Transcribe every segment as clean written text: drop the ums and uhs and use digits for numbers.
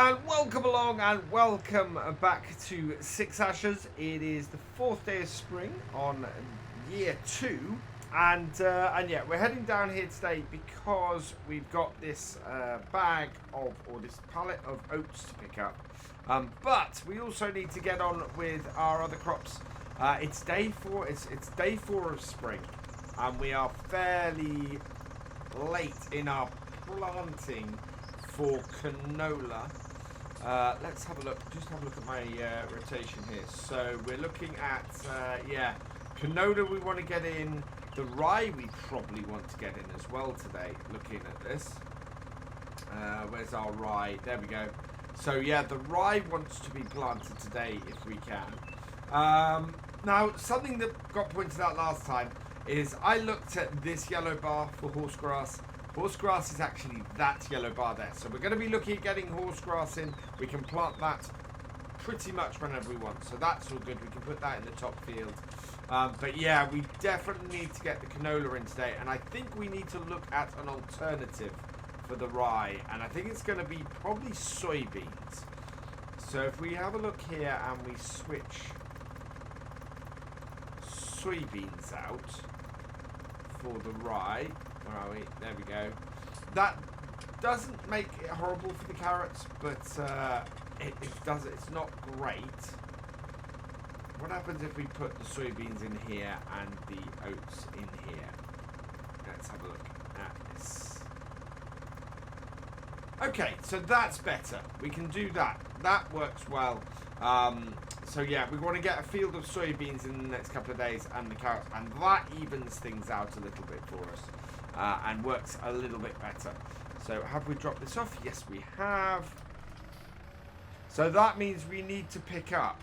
and welcome along and welcome back to Six Ashes. It is the 4th day of spring on year 2 and yeah, we're heading down here today because we've got this bag of, or this pallet of oats to pick up, but we also need to get on with our other crops. It's day 4, it's day 4 of spring and we are fairly late in our planting for canola. Let's have a look. Just have a look at my rotation here. So we're looking at yeah, canola we want to get in. The rye we probably want to get in as well today. Looking at this, where's our rye? There we go. So yeah, the rye wants to be planted today if we can. Now something that got pointed out last time is I looked at this yellow bar for horsegrass. Horsegrass is actually that yellow bar there. So we're going to be looking at getting horsegrass in. We can plant that pretty much whenever we want. So that's all good. We can put that in the top field. But yeah, we definitely need to get the canola in today. And I think we need to look at an alternative for the rye. And I think it's going to be probably soybeans. So if we have a look here and we switch soybeans out for the rye. Where are we? There we go. That doesn't make it horrible for the carrots, but it does. It's not great. What happens if we put the soybeans in here and the oats in here? Let's have a look at this. Okay, so that's better. We can do that. That works well. So yeah, we want to get a field of soybeans in the next couple of days and the carrots, and that evens things out a little bit for us. And works a little bit better. So have we dropped this off? Yes, we have. So that means we need to pick up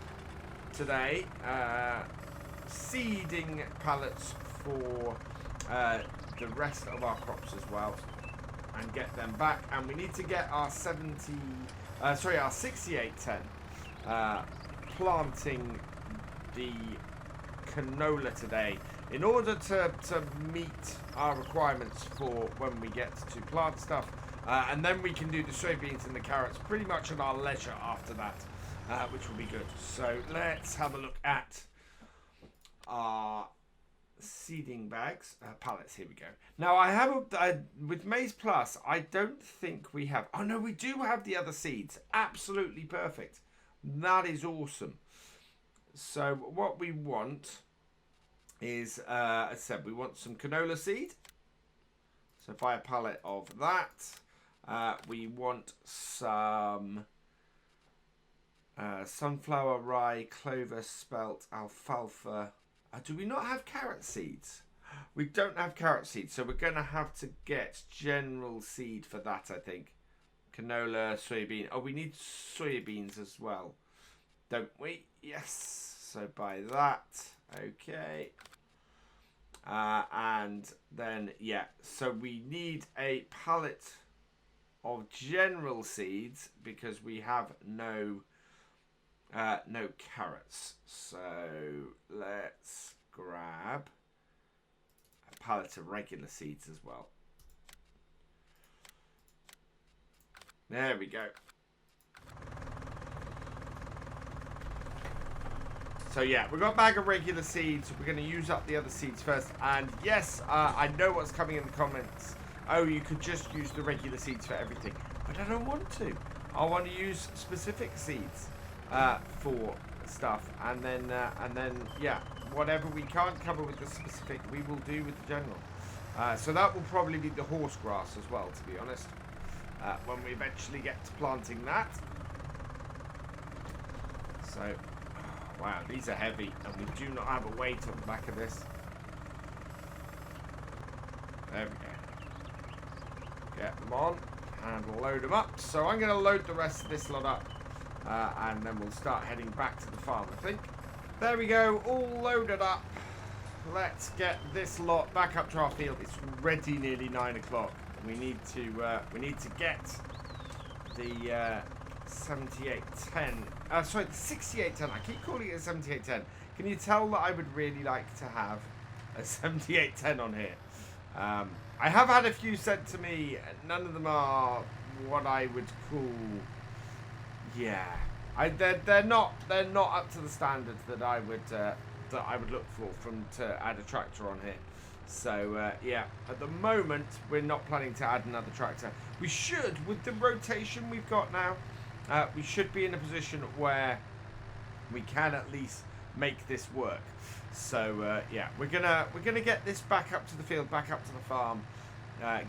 today seeding pallets for the rest of our crops as well, and get them back. And we need to get our our 6810 planting the canola today, in order to meet our requirements for when we get to plant stuff, and then we can do the soybeans and the carrots pretty much at our leisure after that, which will be good. So let's have a look at our seeding bags, pallets. Here we go. Now I have with Maize Plus, I don't think we have. Oh no, we do have the other seeds. Absolutely perfect. That is awesome. So what we want is, as I said, we want some canola seed. So buy a pallet of that. We want some sunflower, rye, clover, spelt, alfalfa. Do we not have carrot seeds? We don't have carrot seeds, so we're going to have to get general seed for that, I think. Canola, soybean. Oh, we need soybeans as well, don't we? Yes. So buy that. Okay. And then, yeah, so we need a pallet of general seeds because we have no carrots. So let's grab a pallet of regular seeds as well. There we go. So yeah, we've got a bag of regular seeds. We're going to use up the other seeds first. And yes, I know what's coming in the comments. Oh, you could just use the regular seeds for everything. But I don't want to. I want to use specific seeds for stuff. And then yeah, whatever we can't cover with the specific, we will do with the general. So that will probably be the horse grass as well, to be honest. When we eventually get to planting that. So... wow, these are heavy, and we do not have a weight on the back of this. There we go. Get them on, and we'll load them up. So I'm going to load the rest of this lot up, and then we'll start heading back to the farm, I think. There we go, all loaded up. Let's get this lot back up to our field. It's already nearly 9 o'clock. We need to get the 7810. Sorry, the 6810. I keep calling it a 7810. Can you tell that I would really like to have a 7810 on here? I have had a few sent to me. None of them are what I would call Yeah, they're not up to the standards that I would look for from to add a tractor on here. So yeah, at the moment we're not planning to add another tractor. We should, with the rotation we've got now, we should be in a position where we can at least make this work. So yeah, we're gonna get this back up to the field, back up to the farm,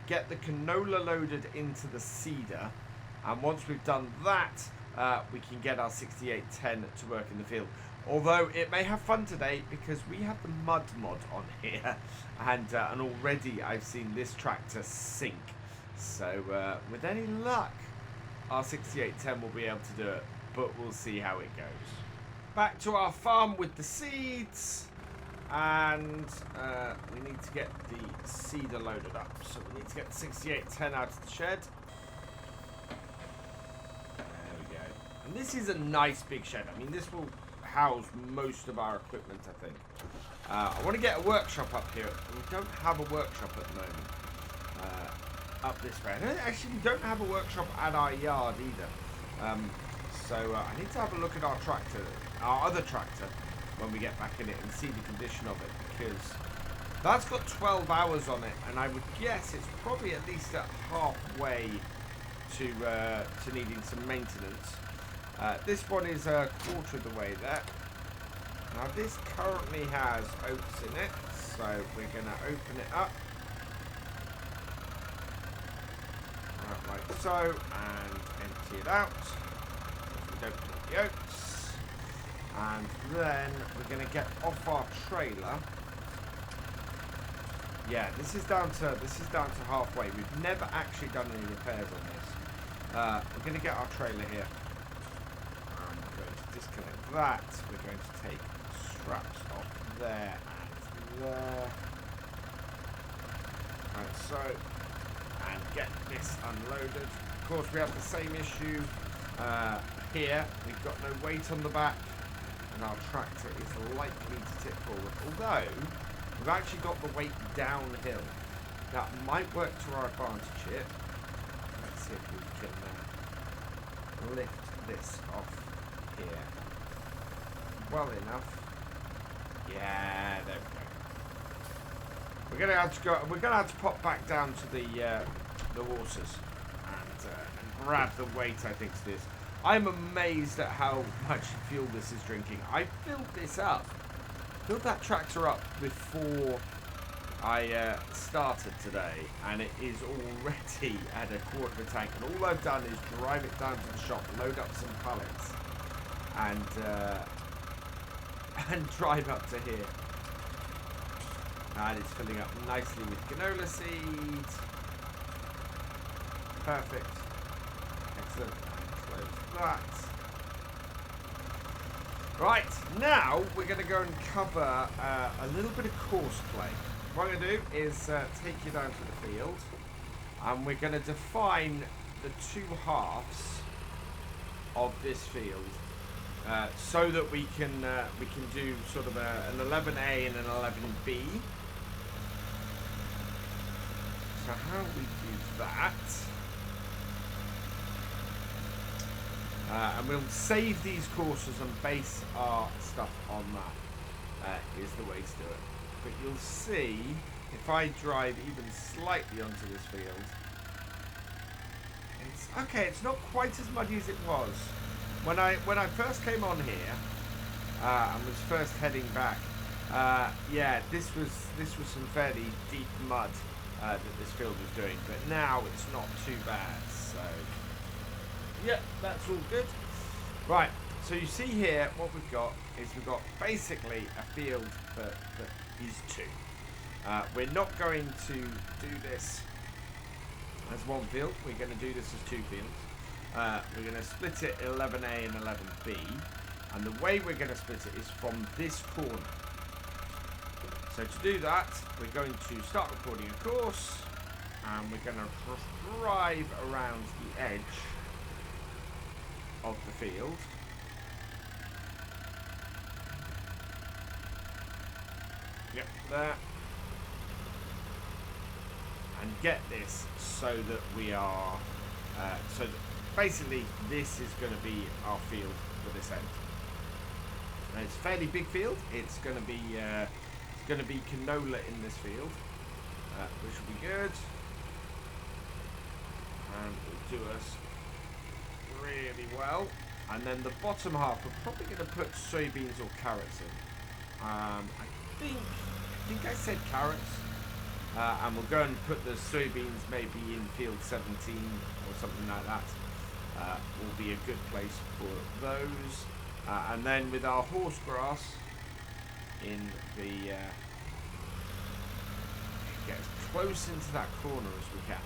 get the canola loaded into the seeder, and once we've done that, we can get our 6810 to work in the field. Although it may have fun today because we have the mud mod on here, and already I've seen this tractor sink. So with any luck, our 6810 will be able to do it, but we'll see how it goes. Back to our farm with the seeds, and we need to get the seeder loaded up. So we need to get the 6810 out of the shed. There we go. And this is a nice big shed. I mean, this will house most of our equipment, I think. I want to get a workshop up here. We don't have a workshop at the moment. Up this way. Actually, we don't have a workshop at our yard either. So I need to have a look at our tractor, our other tractor, when we get back in it and see the condition of it, because that's got 12 hours on it, and I would guess it's probably at least at halfway to needing some maintenance. This one is a quarter of the way there. Now this currently has oats in it, so we're going to open it up. Like so, and empty it out. We don't want the oats. And then we're going to get off our trailer. Yeah, this is down to halfway. We've never actually done any repairs on this. We're going to get our trailer here. We're going to disconnect that. We're going to take straps off there and there. Like so. And get this unloaded. Of course, we have the same issue here. We've got no weight on the back, and our tractor is likely to tip forward. Although we've actually got the weight downhill. That might work to our advantage here. Let's see if we can lift this off here well enough. Yeah, there we go. We're gonna have to pop back down to the horses and grab the weight. I think it is. I'm amazed at how much fuel this is drinking. I filled that tractor up before I started today, and it is already at a quarter of a tank. And all I've done is drive it down to the shop, load up some pallets, and drive up to here. And it's filling up nicely with canola seeds. Perfect. Excellent. Close that. Right, now we're going to go and cover a little bit of course play. What I'm going to do is take you down to the field, and we're going to define the two halves of this field so that we can do sort of an 11A and an 11B. So how we do that, and we'll save these courses and base our stuff on that, is the way to do it. But you'll see, if I drive even slightly onto this field, it's okay, it's not quite as muddy as it was. When I first came on here, and was first heading back, yeah, this was some fairly deep mud that this field was doing, but now it's not too bad. So yeah, that's all good. Right, so you see here what we've got is we've got basically a field that is two. We're not going to do this as one field. We're going to do this as two fields. We're going to split it 11A and 11B, and the way we're going to split it is from this corner. So to do that, we're going to start recording a course, and we're going to drive around the edge of the field. Yep, there. And get this so that we are, so that basically, this is going to be our field for this end. And it's a fairly big field. It's going to be canola in this field, which will be good. And will do us really well. And then the bottom half, we're probably going to put soybeans or carrots in. I think I said carrots. And we'll go and put the soybeans maybe in field 17 or something like that. Will be a good place for those. And then with our horse grass in the get as close into that corner as we can.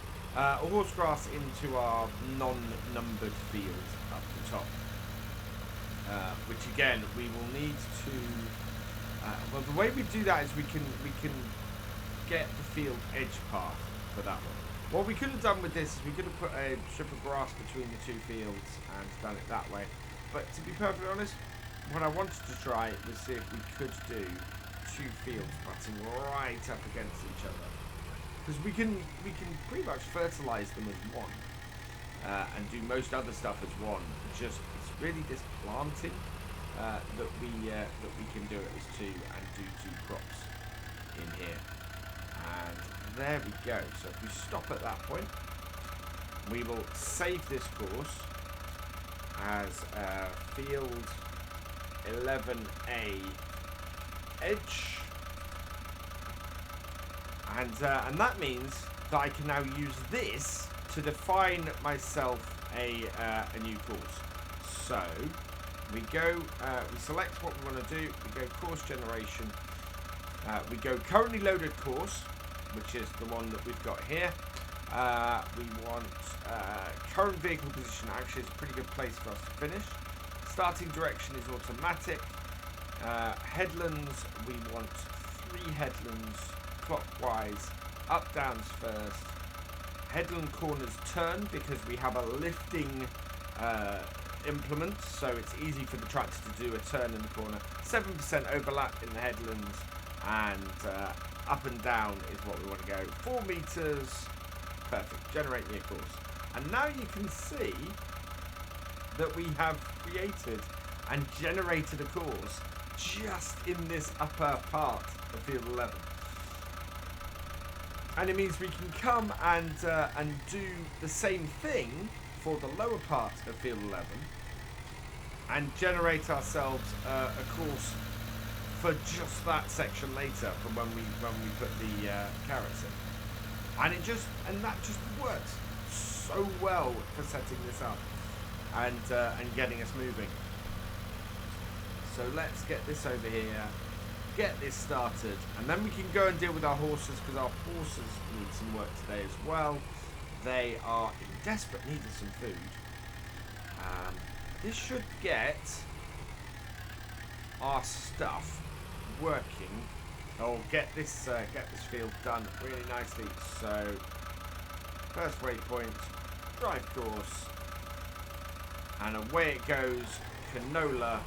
Horse grass into our non-numbered field up the top, which again we will need to. Well, the way we do that is we can get the field edge path for that one. What we could have done with this is we could have put a strip of grass between the two fields and done it that way. But to be perfectly honest, what I wanted to try was see if we could do two fields butting right up against each other, because we can pretty much fertilise them as one, and do most other stuff as one. Just it's really this planting that we can do it as two and do two crops in here. And there we go. So if we stop at that point, we will save this course as field 11A edge, and that means that I can now use this to define myself a new course. So we go, we select what we want to do. We go course generation. We go currently loaded course, which is the one that we've got here. We want current vehicle position. Actually, it's a pretty good place for us to finish. Starting direction is automatic. Headlands, we want 3 headlands clockwise, up downs first. Headland corners turn because we have a lifting implement, so it's easy for the tractor to do a turn in the corner. 7% overlap in the headlands, and up and down is what we want to go. 4 meters, perfect. Generate me a course. And now you can see that we have created and generated a course just in this upper part of field 11. And it means we can come and do the same thing for the lower part of field 11 and generate ourselves a course for just that section later from when we put the carrots in. And that just works so well for setting this up and getting us moving. So let's get this over here, get this started, and then we can go and deal with our horses, because our horses need some work today as well. They are in desperate need of some food. This should get our stuff working, or get this field done really nicely. So first waypoint, drive course, and away it goes. Canola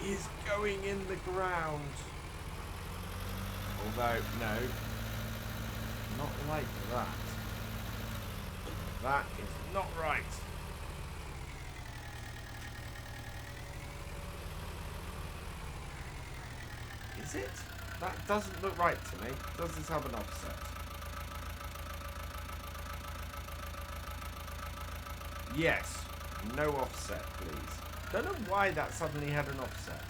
is going in the ground. Although, no, not like that. That is not right. Is it? That doesn't look right to me. Does this have an offset? Yes. No offset, please. Don't know why that suddenly had an offset.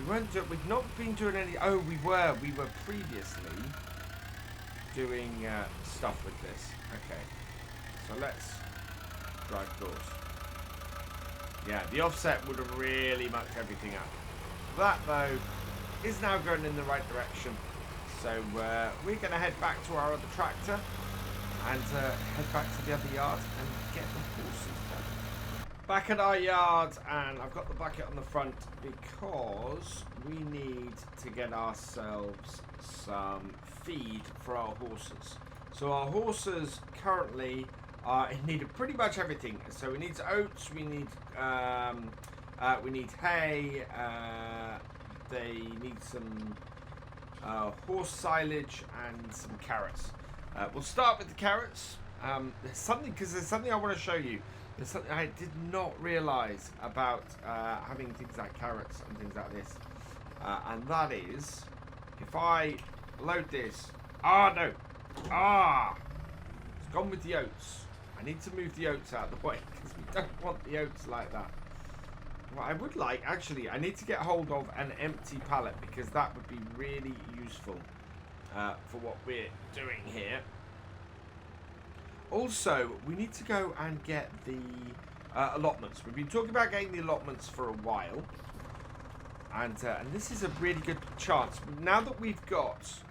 We've not been doing any. Oh, we were previously doing stuff with this. Okay, so let's drive course. Yeah, the offset would have really mucked everything up. That though is now going in the right direction. So we're going to head back to our other tractor and head back to the other yard and get the horses done. Back at our yard, and I've got the bucket on the front because we need to get ourselves some feed for our horses. So our horses currently are in need of pretty much everything. So we need oats, we need hay, they need some horse silage and some carrots. We'll start with the carrots. There's something, because there's something I want to show you. There's something I did not realise about having things like carrots and things like this. And that is, if I load this... Ah, no. Ah! It's gone with the oats. I need to move the oats out of the way, because we don't want the oats like that. What I would like, actually, I need to get hold of an empty pallet, because that would be really useful for what we're doing here. Also, we need to go and get the allotments. We've been talking about getting the allotments for a while. And this is a really good chance. Now that we've got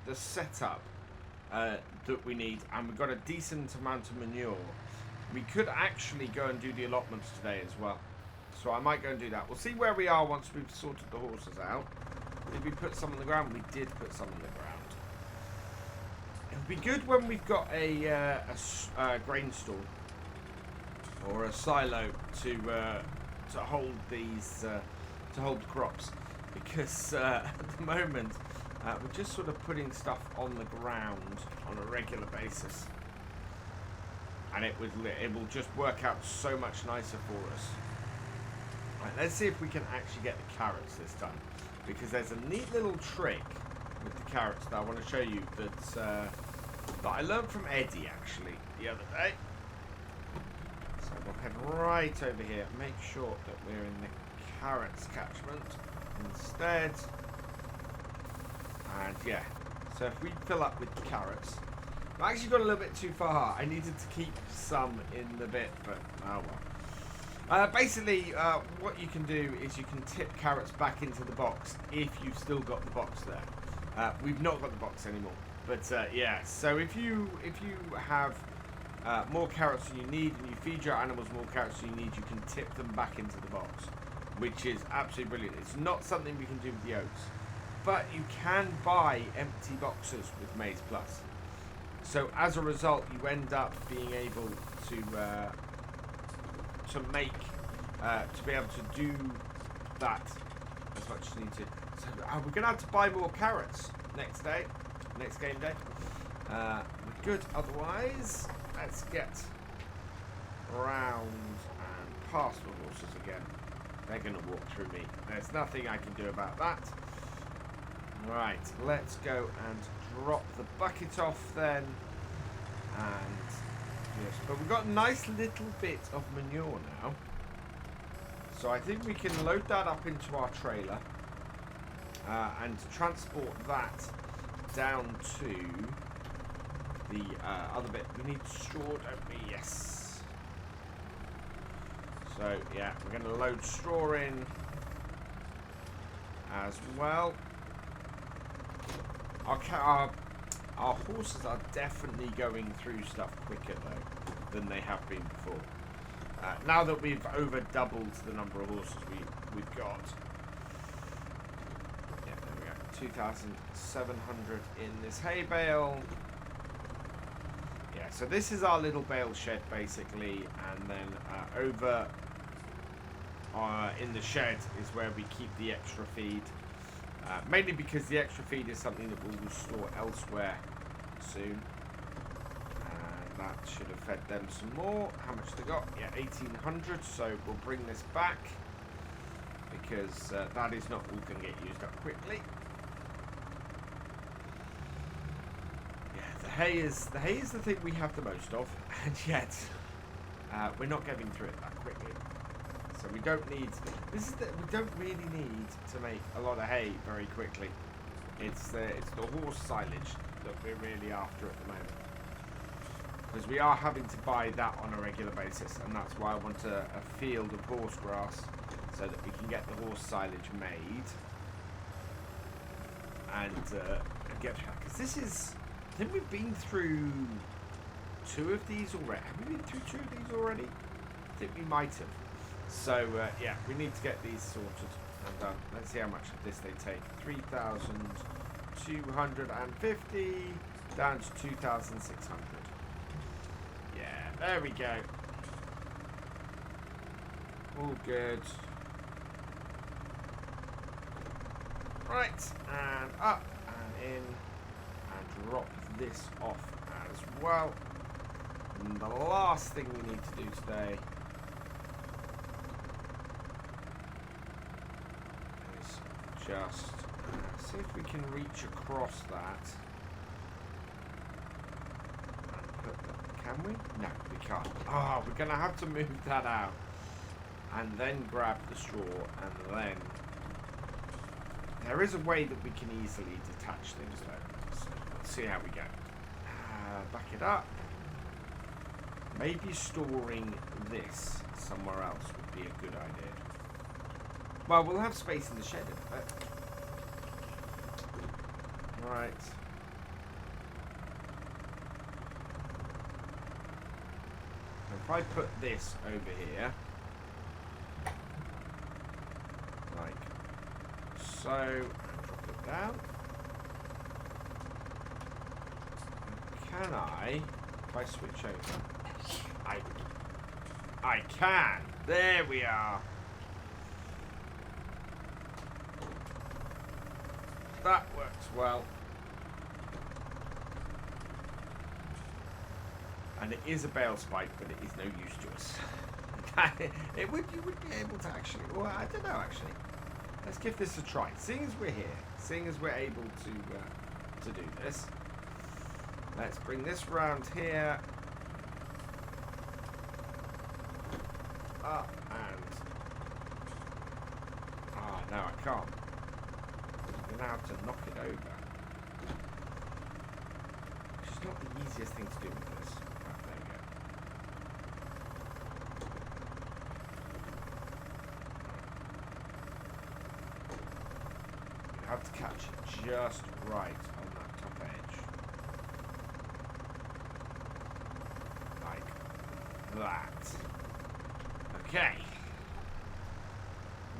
the setup that we need, and we've got a decent amount of manure, we could actually go and do the allotments today as well. So I might go and do that. We'll see where we are once we've sorted the horses out. Did we put some on the ground? We did put some on the ground. It'll be good when we've got a grain store or a silo to hold these to hold the crops, because at the moment we're just sort of putting stuff on the ground on a regular basis, and it will just work out so much nicer for us. Right, let's see if we can actually get the carrots this time, because there's a neat little trick with the carrots that I want to show you that I learned from Eddie actually the other day. So we'll head right over here, make sure that we're in the carrots catchment instead. And yeah, so if we fill up with carrots, I actually got a little bit too far. I needed to keep some in the bit, but oh well. Basically, what you can do is you can tip carrots back into the box if you've still got the box there. We've not got the box anymore, but yeah. So if you have more carrots than you need, and you feed your animals more carrots than you need, you can tip them back into the box, which is absolutely brilliant. It's not something we can do with the oats, but you can buy empty boxes with Maize Plus. So as a result, you end up being able to make to be able to do that as much as you need to. So we're gonna have to buy more carrots next game day. We're good otherwise. Let's get round and past the horses again. They're gonna walk through me. There's nothing I can do about that. Right, let's go and drop the bucket off then. And yes, but we've got a nice little bit of manure now. So I think we can load that up into our trailer and transport that down to the other bit. We need straw, don't we? Yes. So yeah, we're going to load straw in as well. Our horses are definitely going through stuff quicker though than they have been before. Now that we've over doubled the number of horses we've got. Yeah, there we go. 2,700 in this hay bale. Yeah, so this is our little bale shed basically, and then over in the shed is where we keep the extra feed. Mainly because the extra feed is something that we'll store elsewhere soon. And that should have fed them some more. How much they got? Yeah, 1,800. So we'll bring this back, because that is not all going to get used up quickly. Yeah, the hay is the thing we have the most of, and yet we're not getting through it that quickly. So we don't need. We don't really need to make a lot of hay very quickly. It's the horse silage that we're really after at the moment, because we are having to buy that on a regular basis, and that's why I want a field of horse grass so that we can get the horse silage made and get, because this is. I think we've been through 2 of these already. Have we been through 2 of these already? I think we might have. So yeah, we need to get these sorted and done. Let's see how much of this they take. 3,250 down to 2,600. Yeah, there we go. All good. Right, and up and in, and drop this off as well. And the last thing we need to do today is just see if we can reach across that. And put that. Can we? No, we can't. Oh, we're going to have to move that out. And then grab the straw, and then there is a way that we can easily detach things though. So let's see how we go. Back it up. Maybe storing this somewhere else would be a good idea. Well, we'll have space in the shed in a bit. Right. If I put this over here, like so, drop it down. Can I, if I switch over, I can. There we are. That works well. And it is a bale spike, but it is no use to us. You would be able to actually, well, I don't know actually. Let's give this a try. Seeing as we're here, seeing as we're able to do this, let's bring this round here. Up and... Ah, no, I can't. I'm going to have to knock it over. Which is not the easiest thing to do with this. Right, there we go. You have to catch it just right on that top edge. Like that. Okay.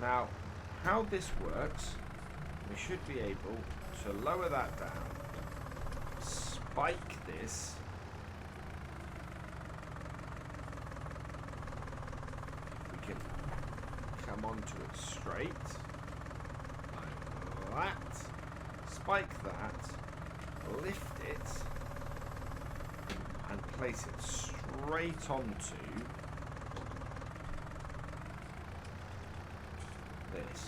Now, how this works, we should be able to lower that down, spike this, we can come onto it straight, like that, spike that, lift it, and place it straight onto this.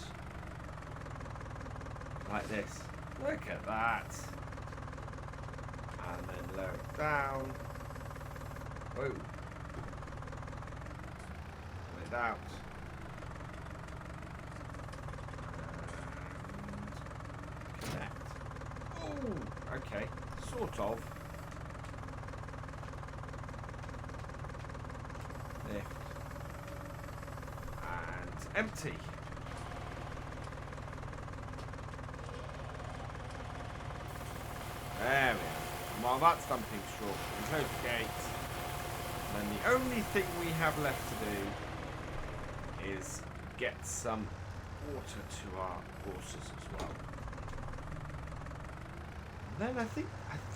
Like this. Look at that. And then lower it down. Whoa. Pull it out. And connect. Oh, okay. Sort of. Lift. And empty. There we are. While that's dumping straw, we close the gates. Then the only thing we have left to do is get some water to our horses as well. And then I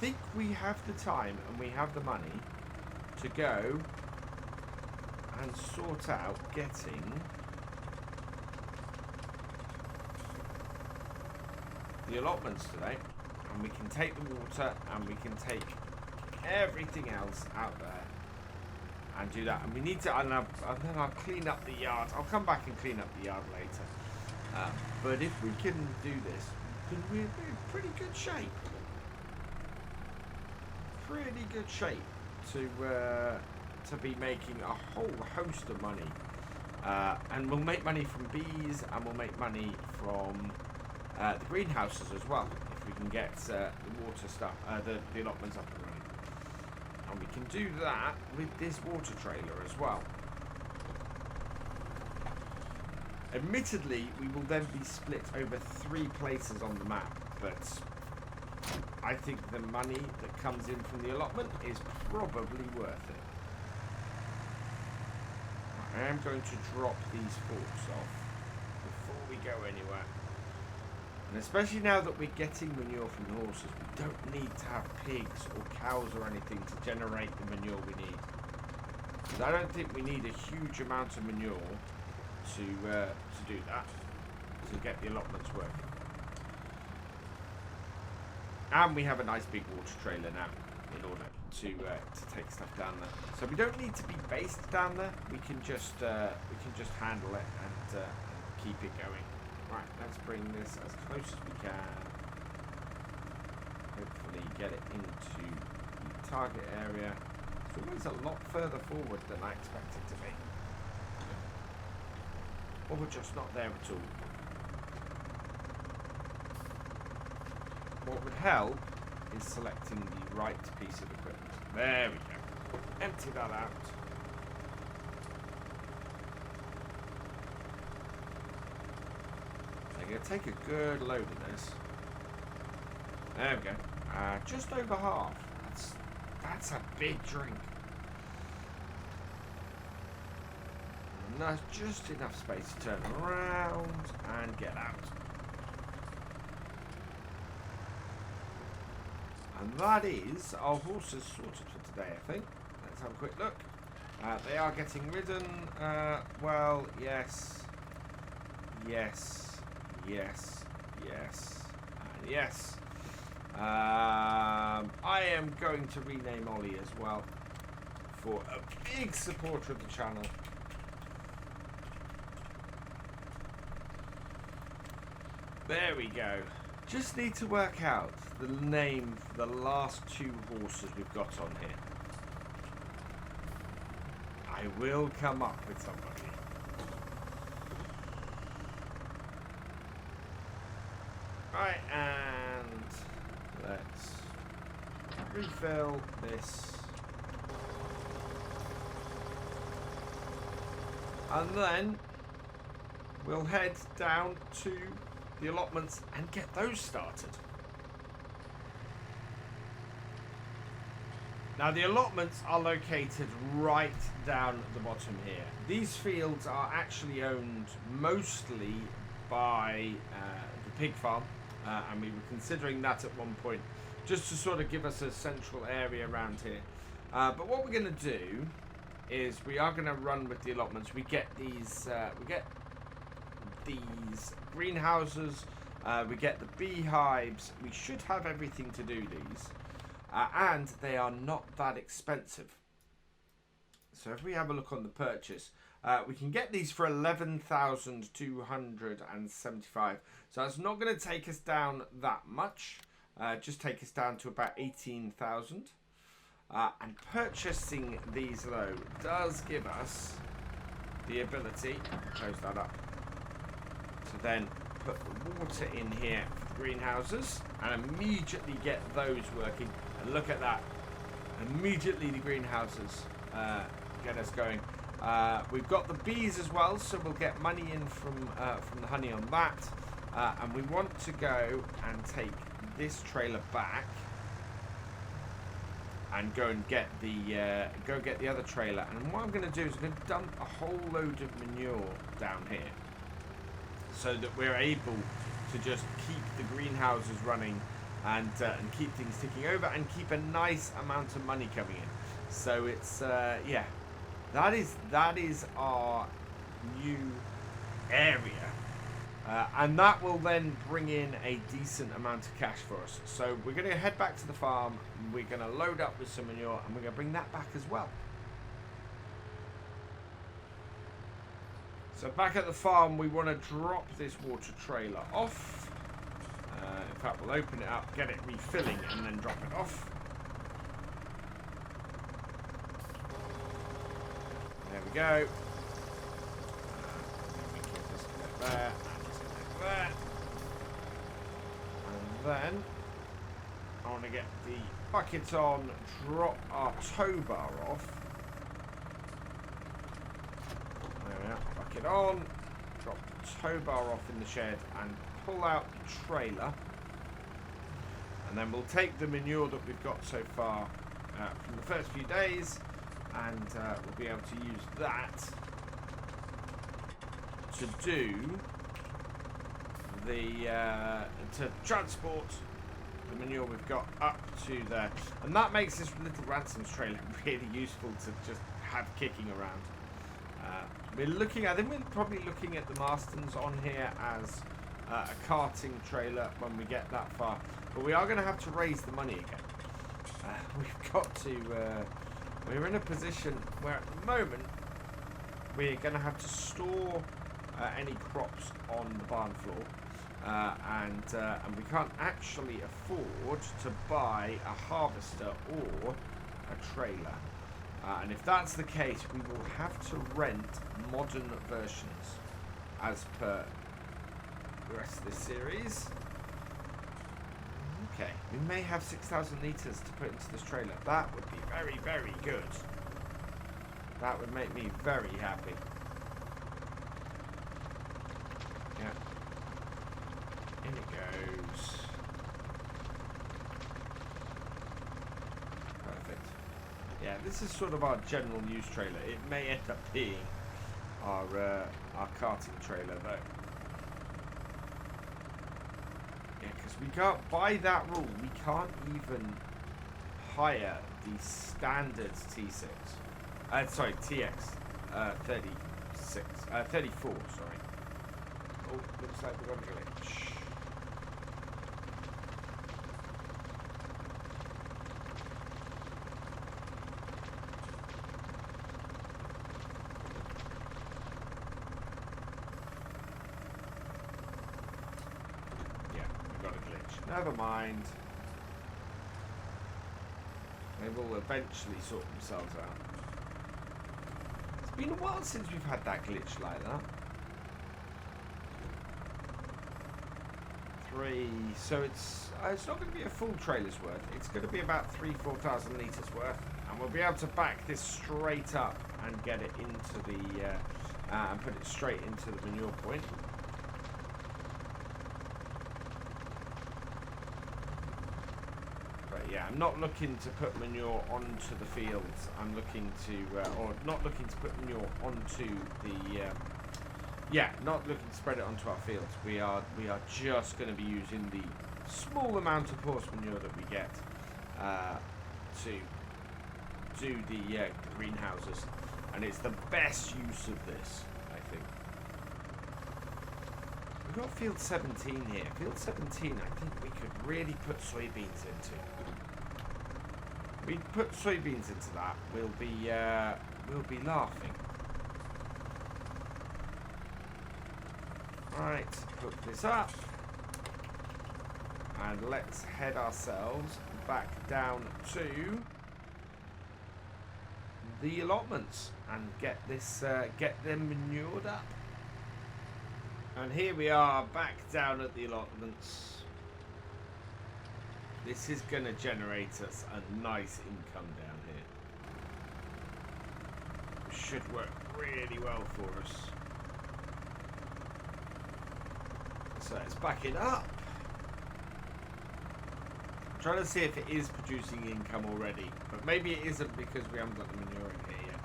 think we have the time and we have the money to go and sort out getting the allotments today. And we can take the water and we can take everything else out there and do that. And we need to, and then I'll clean up the yard. I'll come back and clean up the yard later. But if we can do this, then we're in pretty good shape. Pretty good shape to be making a whole host of money. And we'll make money from bees and we'll make money from the greenhouses as well. We can get the water stuff, the allotments up and running. And we can do that with this water trailer as well. Admittedly, we will then be split over 3 places on the map, but I think the money that comes in from the allotment is probably worth it. I am going to drop these forks off before we go anywhere. And especially now that we're getting manure from the horses, we don't need to have pigs or cows or anything to generate the manure we need. Because I don't think we need a huge amount of manure to do that, to get the allotments working. And we have a nice big water trailer now in order to take stuff down there. So we don't need to be based down there. We can just handle it and keep it going. Right, let's bring this as close as we can. Hopefully get it into the target area. It's always a lot further forward than I expect it to be. Or we're just not there at all. What would help is selecting the right piece of equipment. There we go. Empty that out. I'm going to take a good load of this. There we go. Just over half. That's a big drink. And that's just enough space to turn around and get out. And that is our horses sorted for today, I think. Let's have a quick look. They are getting ridden. Well, yes. Yes. Yes. Yes. And yes. I am going to rename Ollie as well. For a big supporter of the channel. There we go. Just need to work out the name for the last two horses we've got on here. I will come up with somebody. Right, and let's refill this. And then we'll head down to the allotments and get those started. Now the allotments are located right down the bottom here. These fields are actually owned mostly by the pig farm, and we were considering that at one point, just to sort of give us a central area around here. But what we're going to do is we are going to run with the allotments. We get these greenhouses, we get the beehives. We should have everything to do these, and they are not that expensive. So if we have a look on the purchase, we can get these for 11,275. So that's not going to take us down that much. Just take us down to about 18,000. And purchasing these though does give us the ability, close that up, to then put the water in here for the greenhouses and immediately get those working. And look at that, immediately the greenhouses get us going. We've got the bees as well, so we'll get money in from the honey on that. And we want to go and take this trailer back and go and get the other trailer. And what I'm going to do is I'm going to dump a whole load of manure down here, so that we're able to just keep the greenhouses running and keep things ticking over and keep a nice amount of money coming in. So it's yeah, that is our new area. And that will then bring in a decent amount of cash for us. So we're going to head back to the farm. We're going to load up with some manure and we're going to bring that back as well. So back at the farm, we want to drop this water trailer off. In fact, we'll open it up, get it refilling, and then drop it off. There we go. We can just get there. There. And then I want to get the bucket on, drop our tow bar off. There we are, bucket on, drop the tow bar off in the shed and pull out the trailer. And then we'll take the manure that we've got so far from the first few days, and we'll be able to use that to do to transport the manure we've got up to there. And that makes this little ransoms trailer really useful to just have kicking around. I think we're probably looking at the Marstons on here as a carting trailer when we get that far. But we are going to have to raise the money again. we've got to, we're in a position where at the moment we're going to have to store any crops on the barn floor, and we can't actually afford to buy a harvester or a trailer. And if that's the case, we will have to rent modern versions as per the rest of this series. Okay, we may have 6,000 litres to put into this trailer. That would be very, very good. That would make me very happy. Yeah. In it goes. Perfect. Yeah, this is sort of our general use trailer. It may end up being our carting trailer though. Yeah, because we can't, by that rule, we can't even hire the standard T6. Sorry, TX 36, 34, sorry. Oh, looks like we've got a glitch. Yeah, we've got a glitch. Never mind. They will eventually sort themselves out. It's been a while since we've had that glitch like that. 3, so it's not going to be a full trailer's worth. It's going to be about 4,000 litres worth, and we'll be able to back this straight up and get it into the and put it straight into the manure point. But yeah, I'm not looking to put manure onto the fields. I'm looking to, or not looking to put manure onto the. Yeah, not looking to spread it onto our fields. We are just going to be using the small amount of horse manure that we get to do the greenhouses, and it's the best use of this, I think. We've got field 17 here. Field 17, I think we could really put soybeans into. We put soybeans into that, we'll be laughing. Right, hook this up, and let's head ourselves back down to the allotments and get this, get them manured up. And here we are back down at the allotments. This is going to generate us a nice income down here. Should work really well for us. So let's back it up. I'm trying to see if it is producing income already, but maybe it isn't because we haven't got the manure in here yet.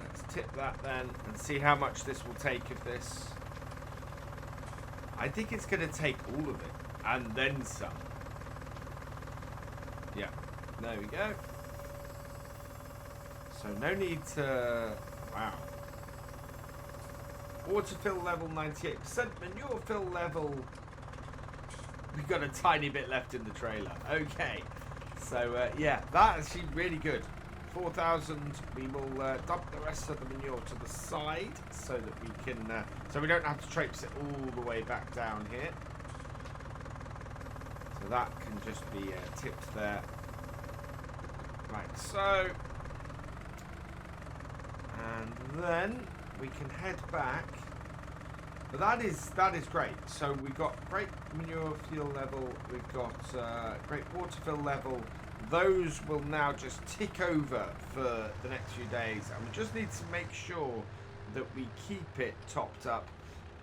Let's tip that then and see how much this will take of this. I think it's going to take all of it and then some. Yeah, there we go. So no need to... Wow. Water fill level 98%, manure fill level, we've got a tiny bit left in the trailer. Okay, so yeah, that's actually really good. 4,000, we will dump the rest of the manure to the side so that we can, so we don't have to traipse it all the way back down here. So that can just be tipped there. Right, so, and then we can head back, but that is great. So we've got great manure fuel level, we've got great water fill level. Those will now just tick over for the next few days, and we just need to make sure that we keep it topped up,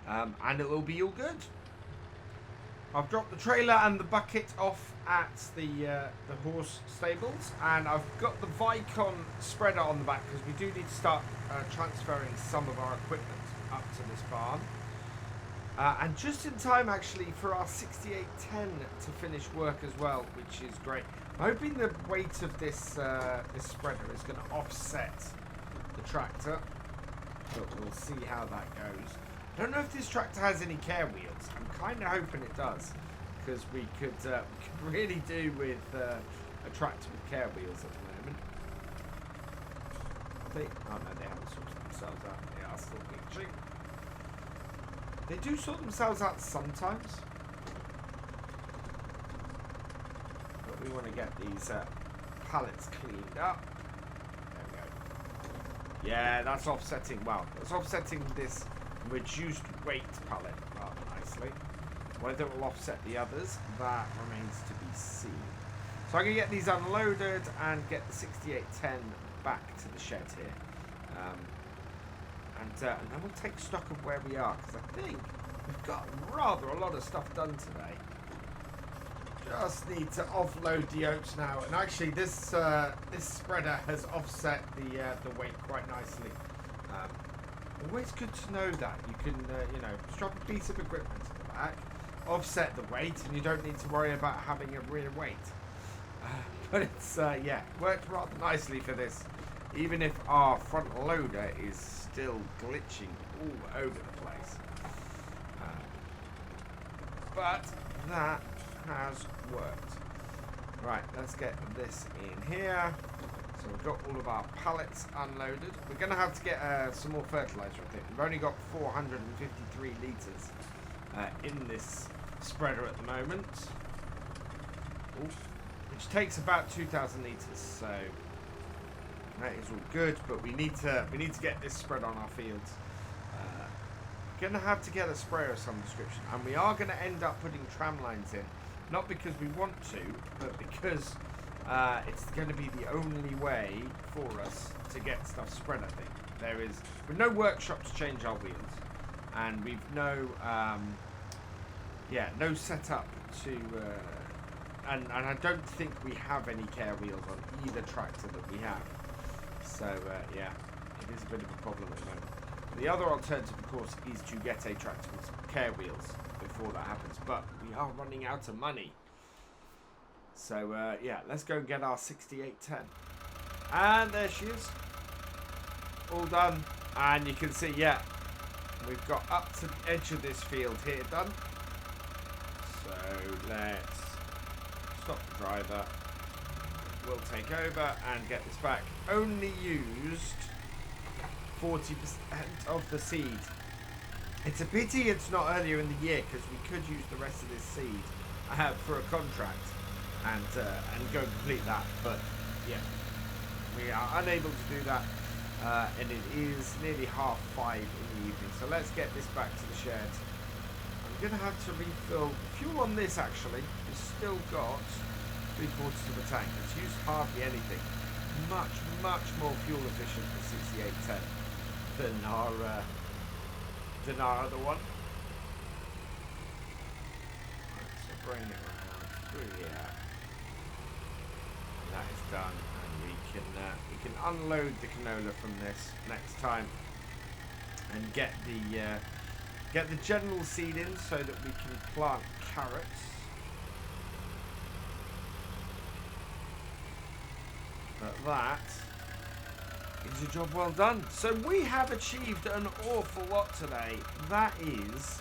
and it will be all good. I've dropped the trailer and the bucket off at the horse stables, and I've got the Vicon spreader on the back because we do need to start transferring some of our equipment up to this barn. And just in time actually for our 6810 to finish work as well, which is great. I'm hoping the weight of this this spreader is going to offset the tractor, but we'll see how that goes. I don't know if this tractor has any care wheels. I'm kind of hoping it does, because we could really do with a tractor with care wheels at the moment. Are they? Oh no, they haven't sorted themselves out. They are still glitching. They do sort themselves out sometimes. But we want to get these pallets cleaned up. There we go. Yeah, that's offsetting. Well, that's offsetting this reduced weight pallet rather nicely. Whether it will offset the others, that remains to be seen. So I'm going to get these unloaded and get the 6810 back to the shed here. And then we'll take stock of where we are, because I think we've got rather a lot of stuff done today. Just need to offload the oats now. And actually this this spreader has offset the weight quite nicely. Always good to know that. You can, you know, strap a piece of equipment to the back, offset the weight, and you don't need to worry about having a rear weight. But it's, yeah, worked rather nicely for this, even if our front loader is still glitching all over the place. But that has worked. Right, let's get this in here. So we've got all of our pallets unloaded. We're going to have to get some more fertilizer, I think. We've only got 453 litres in this spreader at the moment. Ooh, which takes about 2,000 litres, so that is all good, but we need to get this spread on our fields. Going to have to get a sprayer of some description, and we are going to end up putting tram lines in, not because we want to, but because it's going to be the only way for us to get stuff spread. I think with no workshop to change our wheels, and we've no no setup to and I don't think we have any care wheels on either tractor that we have. So yeah, it is a bit of a problem at the moment. The other alternative, of course, is to get a tractor with care wheels before that happens, but we are running out of money. So yeah, let's go and get our 6810. And there she is. All done. And you can see, yeah, we've got up to the edge of this field here done. So let's stop the driver. We'll take over and get this back. Only used 40% of the seed. It's a pity it's not earlier in the year, because we could use the rest of this seed for a contract and go complete that. But yeah, we are unable to do that, and it is nearly 5:30 in the evening. So let's get this back to the shed. I'm going to have to refill fuel on this. Actually, we've still got 3/4 of the tank. It's used hardly anything. Much more fuel efficient the 6810 than our other one. Right, so bring it around through here. And that is done, and we can unload the canola from this next time and get the general seed in so that we can plant carrots. But that is a job well done. So we have achieved an awful lot today. That is,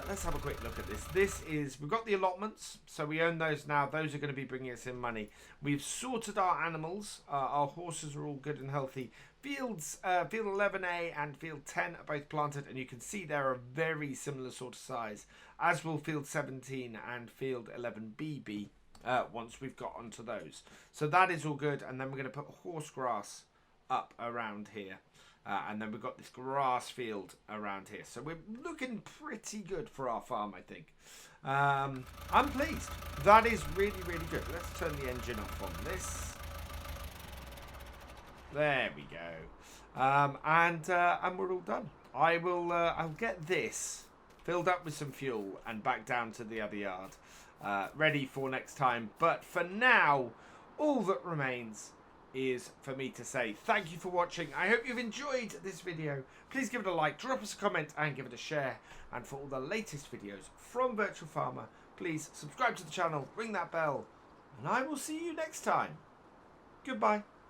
let's have a quick look at this. We've got the allotments, so we own those now. Those are going to be bringing us in money. We've sorted our animals. Our horses are all good and healthy. Field 11A and field 10 are both planted, and you can see they're a very similar sort of size, as will field 17 and field 11BB. Once we've got onto those. So that is all good, and then we're going to put horse grass up around here, and then we've got this grass field around here. So we're looking pretty good for our farm, I think. I'm pleased. That is really good. Let's turn the engine off on this. There we go. And we're all done. I'll get this filled up with some fuel and back down to the other yard, ready for next time. But for now, all that remains is for me to say thank you for watching. I hope you've enjoyed this video. Please give it a like, drop us a comment, and give it a share. And for all the latest videos from Virtual Farmer, please subscribe to the channel, ring that bell, and I will see you next time. Goodbye.